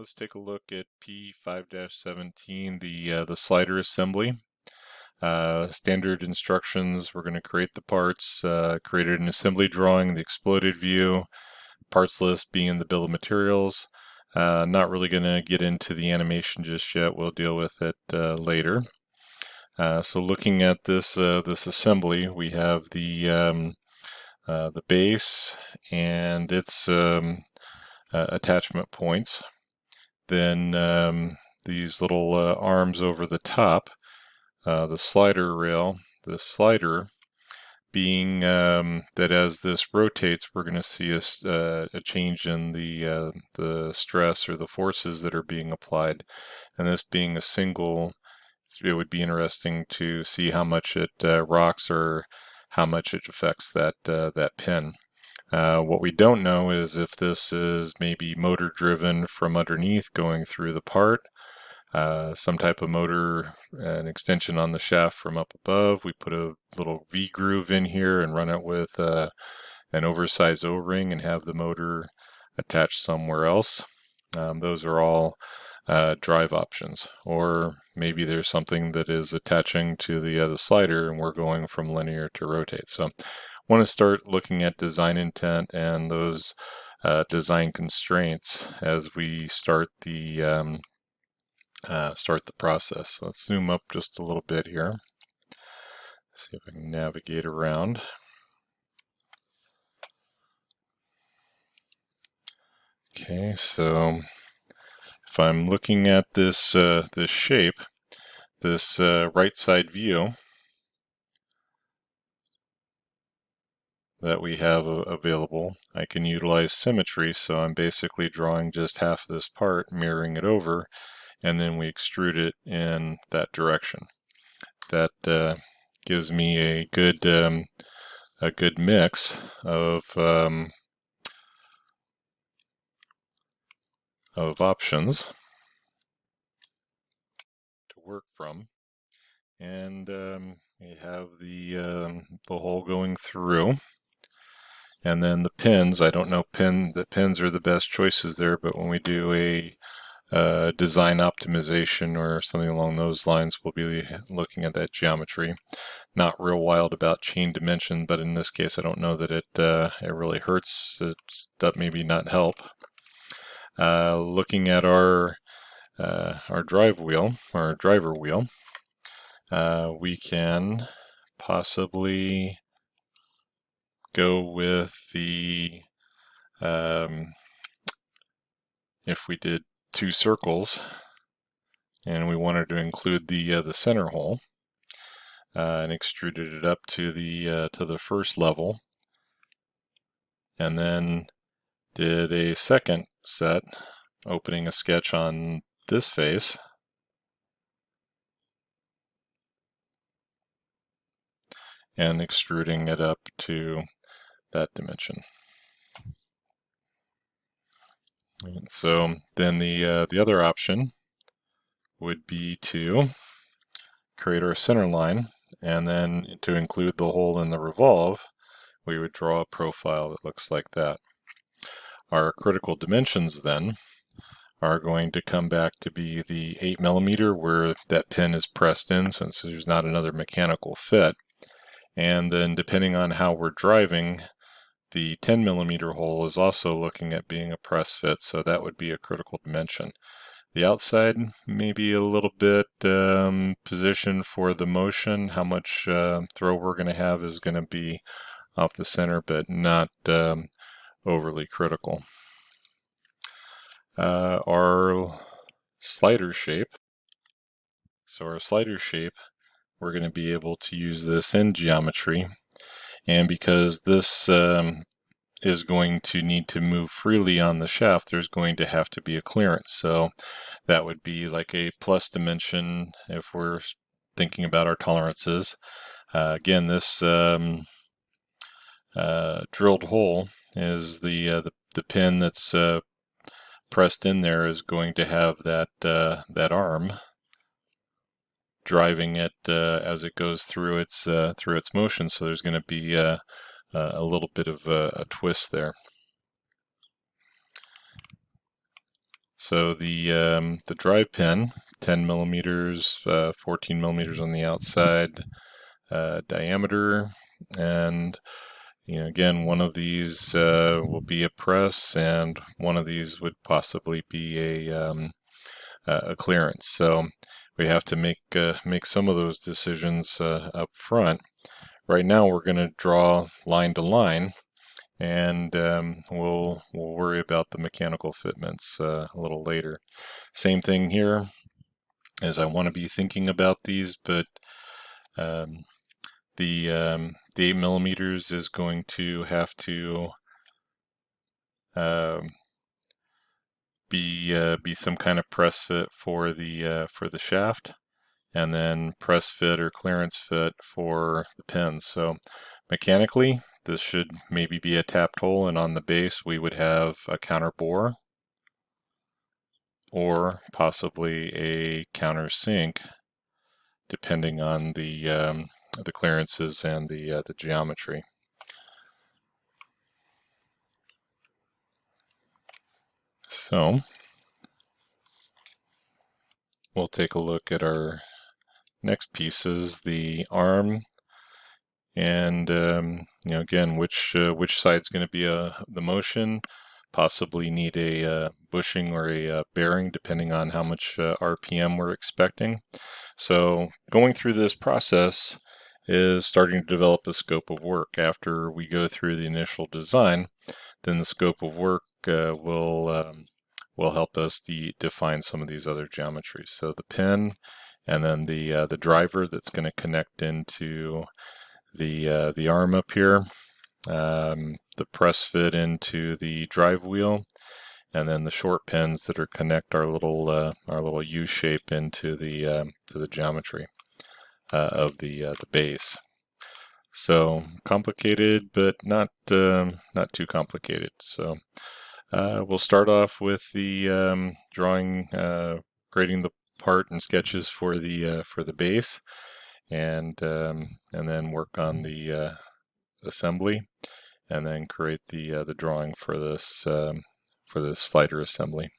Let's take a look at P5-17, the slider assembly. Standard instructions, we're going to create the parts, create an assembly drawing, the exploded view, parts list being in the bill of materials. Not really going to get into the animation just yet, we'll deal with it later. So looking at this assembly, we have the base and its attachment points. Then these little arms over the top, the slider rail, the slider being that as this rotates, we're going to see a change in the stress or the forces that are being applied. And this being a single, it would be interesting to see how much it rocks or how much it affects that pin. What we don't know is if this is maybe motor driven from underneath going through the part, some type of motor, an extension on the shaft from up above. We put a little V groove in here and run it with an oversized O-ring and have the motor attached somewhere else. Those are all drive options. Or maybe there's something that is attaching to the slider and we're going from linear to rotate. So I want to start looking at design intent and those design constraints as we start the process. So let's zoom up just a little bit here. See if I can navigate around. Okay, so if I'm looking at this this shape, this right side view that we have available, I can utilize symmetry. So I'm basically drawing just half of this part, mirroring it over, and then we extrude it in that direction. That gives me a good mix of options to work from. And we have the hole going through, and then the pins. I don't know the pins are the best choices there, but when we do a design optimization or something along those lines, we'll be looking at that geometry. Not real wild about chain dimension, but in this case I don't know that it really hurts. That maybe not help. Looking at our driver wheel, we can possibly go with the if we did 2 circles and we wanted to include the center hole and extruded it up to the first level, and then did a second set, opening a sketch on this face, and extruding it up to that dimension. And so then the other option would be to create our center line, and then to include the hole in the revolve, we would draw a profile that looks like that. Our critical dimensions then are going to come back to be the 8mm where that pin is pressed in, since there's not another mechanical fit. And then depending on how we're driving, the 10mm hole is also looking at being a press fit, so that would be a critical dimension. The outside may be a little bit positioned for the motion. How much throw we're going to have is going to be off the center, but not overly critical. Our slider shape. So our slider shape, we're going to be able to use this in geometry, and because this is going to need to move freely on the shaft, there's going to have to be a clearance. So that would be like a plus dimension if we're thinking about our tolerances. Again, this drilled hole is the pin that's pressed in there is going to have that arm driving it as it goes through its motion. So there's going to be a little bit of a twist there. So the drive pin, 10 millimeters, 14 millimeters on the outside diameter, and again, one of these will be a press, and one of these would possibly be a clearance. So we have to make some of those decisions up front. Right now, we're going to draw line to line, and we'll worry about the mechanical fitments a little later. Same thing here, as I want to be thinking about these, but um, the 8 millimeters is going to have to be some kind of press fit for the shaft, and then press fit or clearance fit for the pins. So mechanically, this should maybe be a tapped hole, and on the base we would have a counter bore or possibly a countersink, depending on the clearances and the geometry. So we'll take a look at our next pieces, the arm, and again, which side's going to be the motion. Possibly need a bushing or a bearing, depending on how much RPM we're expecting. So going through this process is starting to develop a scope of work. After we go through the initial design, then the scope of work will help us define some of these other geometries. So the pin, and then the driver that's going to connect into the arm up here, the press fit into the drive wheel, and then the short pins that are connect our little U shape into the geometry of the base. So complicated, but not too complicated. So we'll start off with the drawing, creating the part and sketches for the base, and then work on the assembly, and then create the drawing for this slider assembly.